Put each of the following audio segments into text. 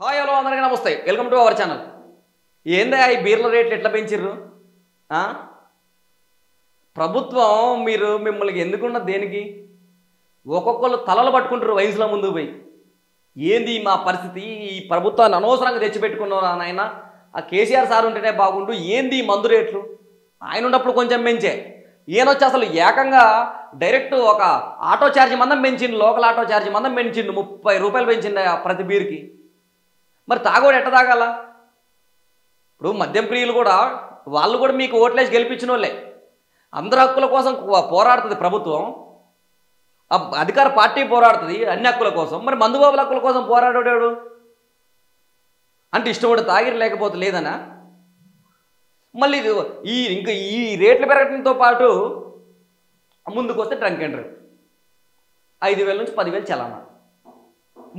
Hi hello అందరికీ నమస్తే, welcome to our channel. ఏందా ఈ బీర్ల రేట్లు ఎట్లా పెంచిర్రు? ప్రభుత్వం మిమ్మల్ని ఎందుకున్న దేనికి? ఒక్కొక్కరు తలలు పట్టుకుంటారు వయసులో ముందుకు పోయి. ఏంది మా పరిస్థితి? ఈ ప్రభుత్వాన్ని అనవసరంగా తెచ్చిపెట్టుకున్నారా నాయన? ఆ కేసీఆర్ సార్ ఉంటేనే బాగుండు. ఏంది ఈ మందు రేట్లు? ఆయన ఉన్నప్పుడు కొంచెం పెంచే, ఈయనొచ్చి అసలు ఏకంగా డైరెక్ట్ ఒక ఆటో ఛార్జీ మందం పెంచిండు, లోకల్ ఆటో ఛార్జీ మందం పెంచిండు, 30 రూపాయలు పెంచిండు ప్రతి బీర్కి. మరి తాగోడు ఎట్ట తాగాల? ఇప్పుడు మద్యం ప్రియులు కూడా వాళ్ళు కూడా మీకు ఓట్లేసి గెలిపించిన వాళ్ళే. అందరి హక్కుల కోసం పోరాడుతుంది ప్రభుత్వం, అధికార పార్టీ పోరాడుతుంది అన్ని హక్కుల కోసం. మరి మందుబాబుల హక్కుల కోసం పోరాడాడు అంటే ఇష్టపడి తాగిరి లేకపోతే లేదనా? మళ్ళీ ఇంకా ఈ రేట్లు పెరగడంతో పాటు ముందుకు వస్తే ట్రంక్ అండ్ డ్రైవ్ 5,000 నుంచి 10,000 చలానా,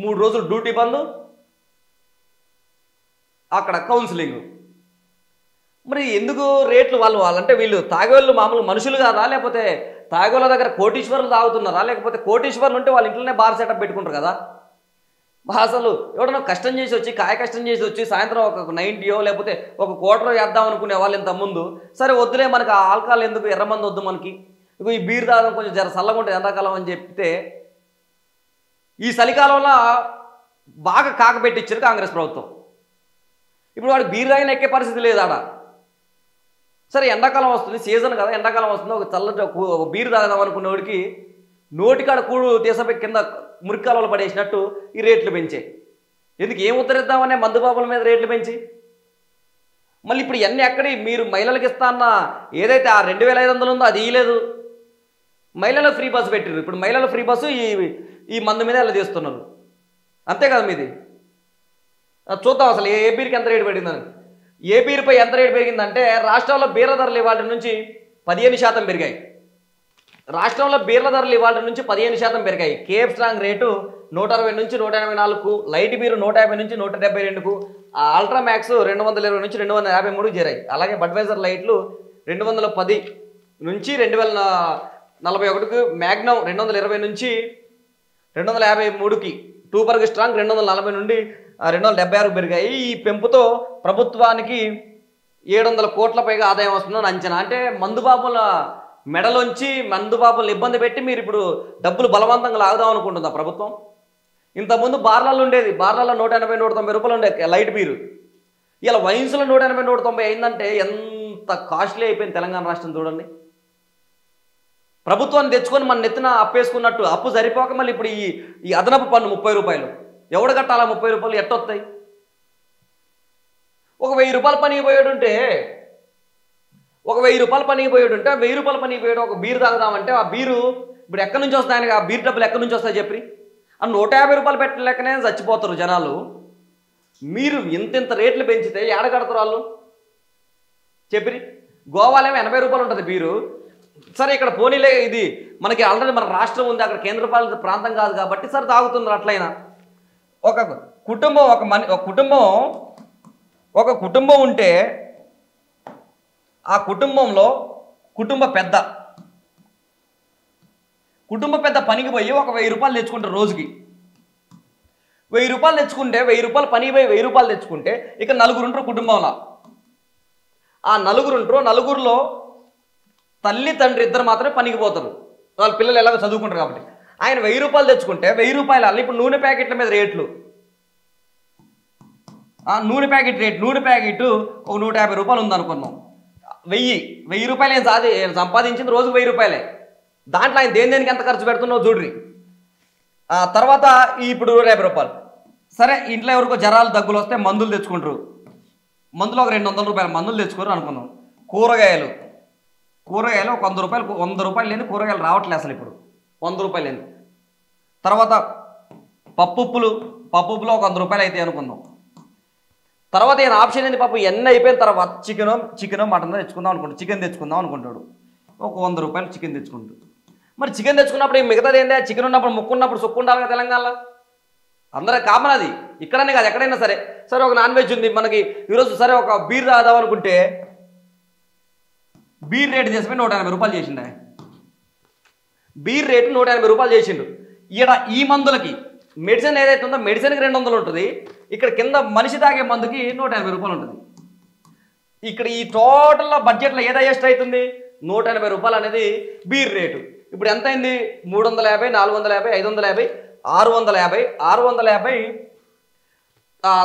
3 రోజులు డ్యూటీ బంద్, అక్కడ కౌన్సిలింగ్. మరి ఎందుకు రేట్లు? వాళ్ళంటే వీళ్ళు తాగేవాళ్ళు మామూలు మనుషులు కాదా? లేకపోతే తాగేవాళ్ళ దగ్గర కోటీశ్వరులు తాగుతున్నారా? లేకపోతే కోటీశ్వరులు ఉంటే వాళ్ళ ఇంట్లోనే బార్ సెటప్ పెట్టుకుంటారు కదా? అసలు ఎవడన్నా కష్టం చేసి వచ్చి కష్టం చేసి వచ్చి సాయంత్రం ఒక 90 లేకపోతే ఒక కోటలో వేద్దాం అనుకునే వాళ్ళు ఇంత ముందు, సరే వద్దులే మనకు ఆల్కహాల్ ఎందుకు, ఎర్రమంది వద్దు మనకి, ఇగో ఈ బీర్ తాగడం కొంచెం జర చల్లగా ఉంటుంది ఎండాకాలం అని చెప్తే ఈ చలికాలంలో బాగా కాకపెట్టించారు కాంగ్రెస్ ప్రభుత్వం. ఇప్పుడు వాడు బీర్ తాగిన ఎక్కే పరిస్థితి లేదు ఆడ. సరే ఎండాకాలం వస్తుంది, సీజన్ కదా, ఎండాకాలం వస్తుంది, ఒక చల్లటి ఒక బీర్ తాగదాం అనుకునేవాడికి నోటికాడ కూడు తీసపై కింద మురికాలలో పడేసినట్టు ఈ రేట్లు పెంచే. ఎందుకు ఏం ఉత్తరిద్దామనే మందుబాబుల మీద రేట్లు పెంచి మళ్ళీ ఇప్పుడు ఇవన్నీ ఎక్కడి? మీరు మహిళలకు ఇస్తా అన్న ఏదైతే ఆ 2,500 ఉందో అది ఇవ్వలేదు. మహిళలకు ఫ్రీ బస్సు పెట్టిర్రు. ఇప్పుడు మహిళల ఫ్రీ బస్సు ఈ మందు మీద ఎలా తీస్తున్నారు, అంతే కదా మీది? చూద్దాం అసలు ఏ బీర్కి ఎంత రేటు పెరిగిందని. ఏ బీర్పై ఎంత రేటు పెరిగిందంటే రాష్ట్రంలో బీర్ల ధరలు ఇవాళ నుంచి 15% పెరిగాయి. రాష్ట్రంలో బీర్ల ధరలు ఇవాళ నుంచి 15% పెరిగాయి. కేఎఫ్ స్ట్రాంగ్ రేటు 160 నుంచి 184, లైట్ బీరు 150 నుంచి 172, అల్ట్రా మ్యాక్స్ 220 నుంచి 253 చేరాయి. అలాగే బడ్వైజర్ లైట్లు 210 నుంచి 2041, మ్యాగ్నమ్ 220 నుంచి 253కి, టూబర్గ్ స్ట్రాంగ్ 240 నుండి 276 పెరిగాయి. ఈ పెంపుతో ప్రభుత్వానికి 700 కోట్ల పైగా ఆదాయం వస్తుందని అంచనా. అంటే మందుబాబుల మెడలోంచి మందుబాబులను ఇబ్బంది పెట్టి మీరు ఇప్పుడు డబ్బులు బలవంతంగా లాగుదాం అనుకుంటుందా ప్రభుత్వం? ఇంతకుముందు బార్లలో ఉండేది, బార్లలో 180, 190 రూపాయలు ఉండే లైట్ బీరు. ఇలా వైన్స్లో 180, 190 అయిందంటే ఎంత కాస్ట్లీ అయిపోయింది తెలంగాణ రాష్ట్రం. చూడండి, ప్రభుత్వాన్ని తెచ్చుకొని మన నెత్తిన అప్పేసుకున్నట్టు, అప్పు సరిపోక మళ్ళీ ఇప్పుడు ఈ అదనపు పన్ను 30 రూపాయలు ఎవడు కట్టాలా? 30 రూపాయలు ఎట్టొస్తాయి? ఒక 1,000 రూపాయలు పనికి పోయాడుంటే, ఒక 1,000 రూపాయలు పనికి పోయాడుంటే 1,000 రూపాయలు పనికి పోయాడు ఒక బీరు తాగుదామంటే ఆ బీరు ఇప్పుడు ఎక్కడి నుంచి వస్తాయని, ఆ బీరు డబ్బులు ఎక్కడి నుంచి వస్తాయి చెప్పి? ఆ 150 రూపాయలు పెట్టలేకనే చచ్చిపోతారు జనాలు. మీరు ఇంత రేట్లు పెంచితే ఏడ కడతారు వాళ్ళు చెప్పి? గోవాలేమో 80 రూపాయలు ఉంటుంది బీరు. సరే ఇక్కడ పోనీలే, ఇది మనకి ఆల్రెడీ మన రాష్ట్రం ఉంది, అక్కడ కేంద్రపాలిత ప్రాంతం కాదు కాబట్టి సరే తాగుతున్నారు. అట్లయినా ఒక కుటుంబం ఒక కుటుంబం ఉంటే ఆ కుటుంబంలో కుటుంబ పెద్ద పనికి పోయి ఒక 1,000 రూపాయలు తెచ్చుకుంటారు రోజుకి. 1,000 రూపాయలు తెచ్చుకుంటే 1,000 రూపాయలు పనికి పోయి 1,000 రూపాయలు తెచ్చుకుంటే ఇక 4 ఉంటారు కుటుంబంలో. ఆ 4 ఉంటారు, 4లో తల్లి తండ్రి ఇద్దరు మాత్రమే పనికి పోతారు, వాళ్ళ పిల్లలు ఎలాగో చదువుకుంటారు కాబట్టి. ఆయన 1,000 రూపాయలు తెచ్చుకుంటే 1,000 రూపాయలు ఇప్పుడు నూనె ప్యాకెట్ల మీద రేట్లు, నూనె ప్యాకెట్ రేటు, నూనె ప్యాకెట్ ఒక 150 రూపాయలు ఉందనుకున్నాం. 1,000 రూపాయలు ఏం సంపాదించింది రోజుకు 1,000 రూపాయలే. దాంట్లో ఆయన దేనికి ఎంత ఖర్చు పెడుతున్నావు చూడ్రి. తర్వాత ఇప్పుడు 150 రూపాయలు. సరే ఇంట్లో ఎవరికో జ్వరాలు దగ్గులు వస్తే మందులు తెచ్చుకుంటారు, మందులు ఒక 200 రూపాయలు మందులు తెచ్చుకోరు అనుకున్నాం. కూరగాయలు ఒక 100 రూపాయలు లేని కూరగాయలు రావట్లేదు అసలు ఇప్పుడు, 100 రూపాయలు లేని. తర్వాత పప్పులు ఒక 100 రూపాయలు అయితే అనుకుందాం. తర్వాత ఈయన ఆప్షన్ ఏంది? పాపం ఎన్ని అయిపోయిన తర్వాత చికెనో మటన్ తెచ్చుకుందాం అనుకుంటాడు, చికెన్ తెచ్చుకుందాం అనుకుంటాడు, ఒక 100 రూపాయలు చికెన్ తెచ్చుకుంటాడు. మరి చికెన్ తెచ్చుకున్నప్పుడు మిగతాది ఏంటంటే చికెన్ ఉన్నప్పుడు ముక్కున్నప్పుడు సుక్కు ఉండాలి కదా తెలంగాణలో, అందరూ కామన్ అది, ఇక్కడనే కాదు ఎక్కడైనా సరే. సరే ఒక నాన్ వెజ్ ఉంది మనకి ఈరోజు, సరే ఒక బీర్ తాగుదాం అనుకుంటే బీర్ రేటు చేసిపోయి 180 రూపాయలు చేసిండు. బీర్ రేటు 180 రూపాయలు చేసిండు. ఈ మందులకి మెడిసిన్ ఏదైతే ఉందో మెడిసిన్కి 200 ఉంటుంది, ఇక్కడ కింద మనిషి తాగే మందుకి 180 రూపాయలు ఉంటుంది. ఇక్కడ ఈ టోటల్ బడ్జెట్లో ఏది హైయెస్ట్ అవుతుంది? 180 రూపాయలు అనేది బీర్ రేటు. ఇప్పుడు ఎంత అయింది? 350, 450, 550, 650, 650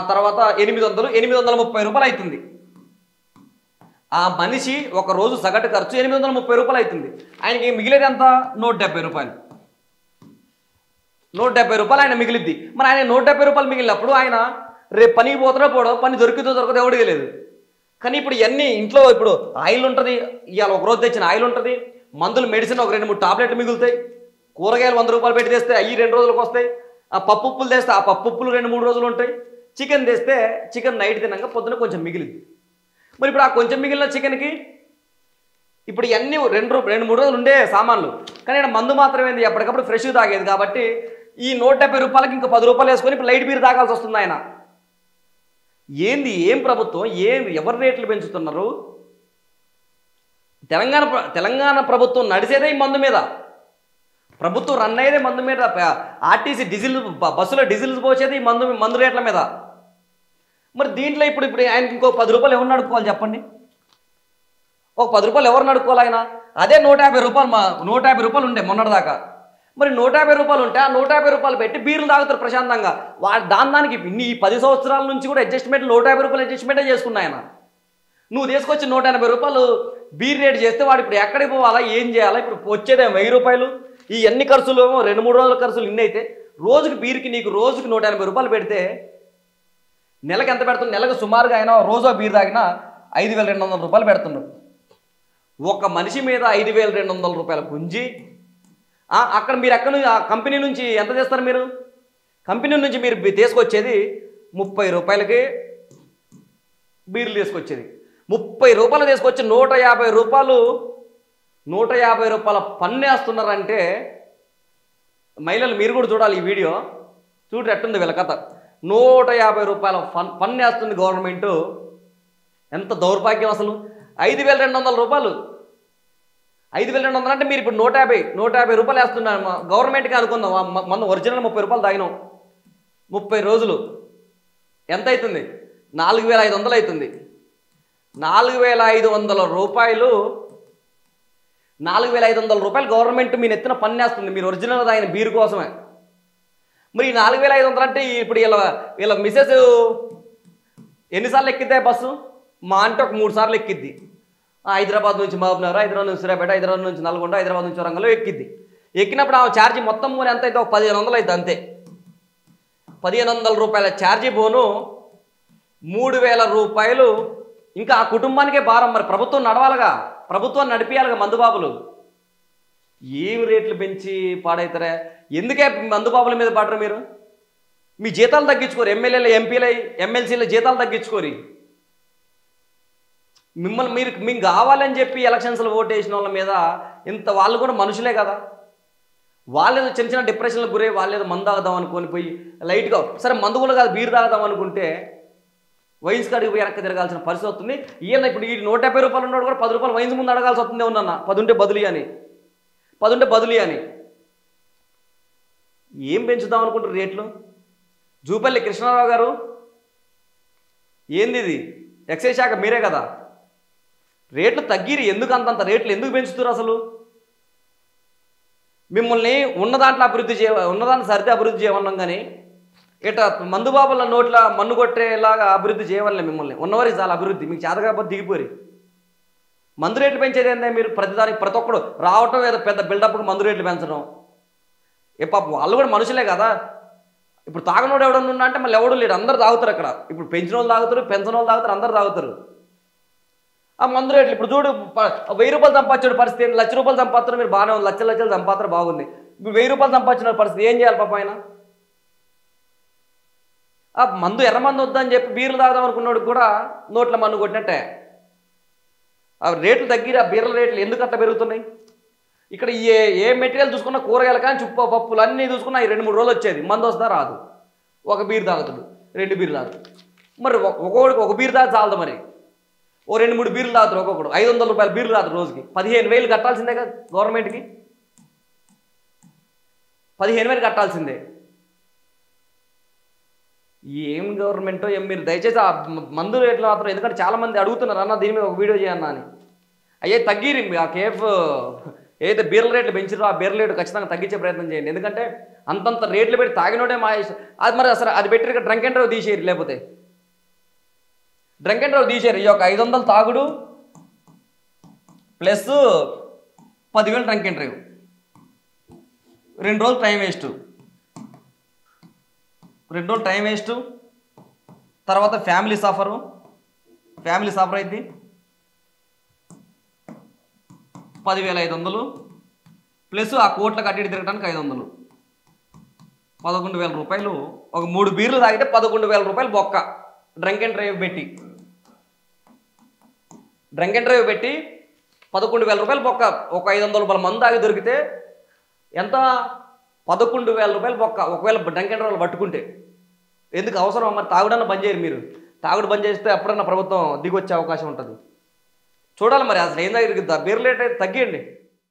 తర్వాత 800, 830 రూపాయలు అవుతుంది. ఆ మనిషి ఒక రోజు సగటు ఖర్చు 830 రూపాయలు అవుతుంది. ఆయనకి మిగిలేది ఎంత? 170 రూపాయలు. 170 రూపాయలు ఆయన మిగిలిద్ది. మరి ఆయన 170 రూపాయలు మిగిలినప్పుడు ఆయన రేపు పనికి పోతాడో పోడో, పని దొరికితో దొరకదో ఎవడికి లేదు. కానీ ఇప్పుడు ఇవన్నీ ఇంట్లో ఇప్పుడు ఆయిల్ ఉంటుంది, ఇవాళ ఒక రోజు తెచ్చిన ఆయిల్ ఉంటుంది, మందులు మెడిసిన్ ఒక 2-3 టాబ్లెట్లు మిగులుతాయి, కూరగాయలు 100 రూపాయలు పెట్టి తెస్తే అవి 2 రోజులకు వస్తాయి, ఆ పప్పు ఉప్పులు తెస్తే ఆ పప్పు ఉప్పులు 2-3 రోజులు ఉంటాయి, చికెన్ తెస్తే చికెన్ నైట్ తిన్నాక పొద్దున కొంచెం మిగిలింది. మరి ఇప్పుడు ఆ కొంచెం మిగిలిన చికెన్కి ఇప్పుడు ఇవన్నీ 2-3 రోజులు ఉండే సామాన్లు, కానీ ఇక్కడ మందు మాత్రమే ఎప్పటికప్పుడు ఫ్రెష్ తాగేది. కాబట్టి ఈ 170 రూపాయలకి ఇంకా 10 రూపాయలు వేసుకొని ఇప్పుడు లైట్ బీర్ తాగాల్సి వస్తుంది ఆయన. ఏంది? ఏం ప్రభుత్వం? ఎవరి రేట్లు పెంచుతున్నారు? తెలంగాణ ప్రభుత్వం నడిచేదే ఈ మందు మీద, ప్రభుత్వం రన్ అయ్యేదే మందు మీద. ఆర్టీసీ డీజిల్ బస్సులో డీజిల్ పోసేది ఈ మందు రేట్ల మీద. మరి దీంట్లో ఇప్పుడు ఆయనకి ఇంకో 10 రూపాయలు ఎవరు నడుపుకోవాలి చెప్పండి? ఒక 10 రూపాయలు ఎవరు నడుపుకోవాలి ఆయన? అదే 150 రూపాయలు 150 రూపాయలు ఉండే మొన్నటిదాకా. మరి 150 రూపాయలు ఉంటే ఆ 150 రూపాయలు పెట్టి బీర్లు తాగుతారు ప్రశాంతంగా. దానికి ఈ 10 సంవత్సరాల నుంచి కూడా అడ్జస్ట్మెంట్ 150 రూపాయలు అడ్జస్ట్మెంటే చేసుకున్నాయి ఆయన. నువ్వు తీసుకొచ్చి 180 రూపాయలు బీర్ రేట్ చేస్తే వాడు ఇప్పుడు ఎక్కడికి పోవాలా, ఏం చేయాలా? ఇప్పుడు వచ్చేదే 1000 రూపాయలు. ఈ అన్ని ఖర్చులు 2-3 రోజుల ఖర్చులు ఇన్ని అయితే రోజుకి బీర్కి నీకు రోజుకి 180 రూపాయలు పెడితే నెలకు ఎంత పెడుతుంది? నెలకు సుమారుగా అయినా రోజు బీర్ తాగినా 5200 రూపాయలు పెడుతున్నారు. ఒక మనిషి మీద 5200 రూపాయలు గుంజి అక్కడ మీరు ఆ కంపెనీ నుంచి ఎంత చేస్తారు? మీరు కంపెనీ నుంచి మీరు తీసుకొచ్చేది 30 రూపాయలకి బీర్లు తీసుకొచ్చేది. 30 రూపాయలు తీసుకొచ్చి 150 రూపాయల పన్ను వేస్తున్నారంటే మహిళలు మీరు కూడా చూడాలి ఈ వీడియో. చూడు ఎట్టుంది వీళ్ళ కథ. 150 రూపాయల పన్ను వేస్తుంది గవర్నమెంటు. ఎంత దౌర్భాగ్యం అసలు! 5200 రూపాయలు, 5200 అంటే మీరు ఇప్పుడు 150 రూపాయలు వేస్తున్నారు గవర్నమెంట్కి అనుకుందాం. మొన్న ఒరిజినల్ 30 రూపాయలు తాగినాం, 30 రోజులు ఎంత అవుతుంది? 4500 అవుతుంది. 4500 రూపాయలు, 4500 రూపాయలు గవర్నమెంట్ మీ నెత్తిన పన్ను వేస్తుంది మీరు ఒరిజినల్ తాగిన బీరు కోసమే. మరి 4500 అంటే ఇప్పుడు వీళ్ళ మిసెస్ ఎన్నిసార్లు ఎక్కిద్దా బస్సు? మా అంటే ఒక 3 సార్లు ఎక్కిద్ది. హైదరాబాద్ నుంచి మహబూబ్నగర్, హైదరాబాద్ నుంచి సూర్యాపేట, హైదరాబాద్ నుంచి నల్గొండ, హైదరాబాద్ నుంచి వరంగల్ ఎక్కిద్ది. ఎక్కినప్పుడు ఆమె ఛార్జీ మొత్తం పోనీ ఎంత అయితే? ఒక 1500 అవుతుంది అంతే. 1500 రూపాయల ఛార్జీ పోను 3000 రూపాయలు ఇంకా ఆ కుటుంబానికే భారం. మరి ప్రభుత్వం నడవాలిగా, ప్రభుత్వం నడిపియాలిగా మందుబాబులు. ఏం రేట్లు పెంచి పాడవుతారా? ఎందుకే మందుబాబుల మీద పడరు మీరు? మీ జీతాలు తగ్గించుకోరు, ఎమ్మెల్యేలు, ఎంపీలు, ఎమ్మెల్సీల జీతాలు తగ్గించుకోరు. మీకు కావాలని చెప్పి ఎలక్షన్స్లో ఓటు వేసిన వాళ్ళ మీద ఇంత వాళ్ళు కూడా మనుషులే కదా. వాళ్ళేదో చిన్న చిన్న డిప్రెషన్లకు గురై వాళ్ళేదో మందు తాగుదాం అనుకొని పోయి లైట్గా సరే మందు కూడా కాదు బీరు తాగుదాం అనుకుంటే వైన్స్ కాడికి పోయి వెనక్కి తిరగాల్సిన పరిస్థితి వస్తుంది. ఈయన ఇప్పుడు ఈ 150 రూపాయలు ఉన్నాడు కూడా 10 రూపాయలు వైన్స్ ముందు అడగాల్సి వస్తుంది. ఏమన్నా 10 ఉంటే బదులు అని ఏం పెంచుదాం అనుకుంటారు రేట్లు? జూపల్లి కృష్ణారావు గారు ఏంది ఇది? ఎక్సైజ్ శాఖ మీరే కదా, రేట్లు తగ్గిరి. ఎందుకు అంతంత రేట్లు ఎందుకు పెంచుతారు అసలు? మిమ్మల్ని ఉన్నదాన్ని సరిది అభివృద్ధి చేయమన్నాం కానీ ఇట్లా మందుబాబుల నోట్ల మన్ను కొట్టేలాగా అభివృద్ధి చేయవల్లే. మిమ్మల్ని ఉన్నవారికి చాలా అభివృద్ధి, మీకు చేత కాకపోతే దిగిపోయి మందు రేట్లు పెంచేది ఏంటంటే మీరు ప్రతిదానికి ప్రతి ఒక్కడు రావటం ఏదో పెద్ద బిల్డప్కి మందు రేట్లు పెంచడం. పాప వాళ్ళు కూడా మనుషులే కదా. ఇప్పుడు తాగనోడు ఎవడన్నా అంటే మళ్ళీ ఎవడు లేడు, అందరు తాగుతారు అక్కడ. ఇప్పుడు పెంచిన వాళ్ళు తాగుతారు, పెంచిన వాళ్ళు తాగుతారు, అందరు తాగుతారు. ఆ మందు రేట్లు ఇప్పుడు చూడు 1000 రూపాయలు సంపాదించాడు పరిస్థితి, 1,00,000 రూపాయలు సంపాదించడం మీరు బాగానే ఉంది, లక్షలు సంపాదన బాగుంది. ఇప్పుడు 1000 రూపాయలు సంపాదించిన పరిస్థితి ఏం చేయాలి పాప ఆయన? ఆ మందు ఎర్రమందు వద్దని చెప్పి బీర్లు తాగుదాం అనుకున్నాడు కూడా నోట్ల మన్ను కొట్టినట్టే. ఆ రేట్లు తగ్గిరి, ఆ బీర్ల రేట్లు ఎందుకు అట్లా పెరుగుతున్నాయి? ఇక్కడ ఏ మెటీరియల్ చూసుకున్నా కూరగాయలు కానీ పప్పులు అన్నీ చూసుకున్నా 2-3 రోజులు వచ్చేది. మందు వస్తా రాదు. ఒక బీర్ తాగుతాడు, 2 బీర్లు తాగుతాడు. మరి ఒక్కొక్కడికి ఒక బీర్ తాగి చాలదు. మరి ఓ 2-3 బీర్లు తాగుతారు. ఒక్కొక్కడు 500 రూపాయలు బీర్లు తాగుతారు. రోజుకి 15,000 కట్టాల్సిందే కదా గవర్నమెంట్కి, 15,000 కట్టాల్సిందే. ఏం గవర్నమెంటో ఏం మీరు దయచేసి ఆ మందు రేట్లు మాత్రం, ఎందుకంటే చాలామంది అడుగుతున్నారు అన్న దీని మీద ఒక వీడియో చేయన్నా అని. అయ్యే తగ్గిరి ఆ కేఫ్ ఏదైతే బీర్ల రేట్లు పెంచారో ఆ బీర్ల రేట్లు ఖచ్చితంగా తగ్గించే ప్రయత్నం చేయండి. ఎందుకంటే అంతంత రేట్లు పెట్టి తాగినోడే అది మరి అసలు అది పెట్టి డ్రంక్ అండ్ డ్రైవ్ తీసేయరు, లేకపోతే డ్రంక్ అండ్ డ్రైవ్ తీసేయరు. ఈ యొక్క 500 తాగుడు ప్లస్ 10,000 డ్రంక్ అండ్ డ్రైవ్, 2 రోజులు టైం వేస్ట్, 2 రోజులు టైం వేస్ట్. తర్వాత ఫ్యామిలీ సఫర్ అయింది 10,500 ప్లస్ ఆ కోట్ల కట్టి తిరగడానికి 500, 11,000 రూపాయలు. ఒక 3 బీర్లు తాగితే 11,000 రూపాయలు బొక్క. డ్రంక్ అండ్ డ్రైవ్ పెట్టి 11,000 రూపాయలు బొక్క. ఒక 500 రూపాయల మందు తాగి దొరికితే ఎంత? 11,000 రూపాయలు బొక్క, ఒకవేళ డ్రంక్ అండ్ డ్రైవ్ పట్టుకుంటే. ఎందుకు అవసరం? మరి తాగుడన్నా బంద్ చేయరు మీరు. తాగుడు బంద్ చేస్తే ఎప్పుడన్నా ప్రభుత్వం దిగొచ్చే అవకాశం ఉంటుంది. చూడాలి మరి అసలు ఏం జరిగిద్దా. బీర్ రేట్ అయితే తగ్గియండి.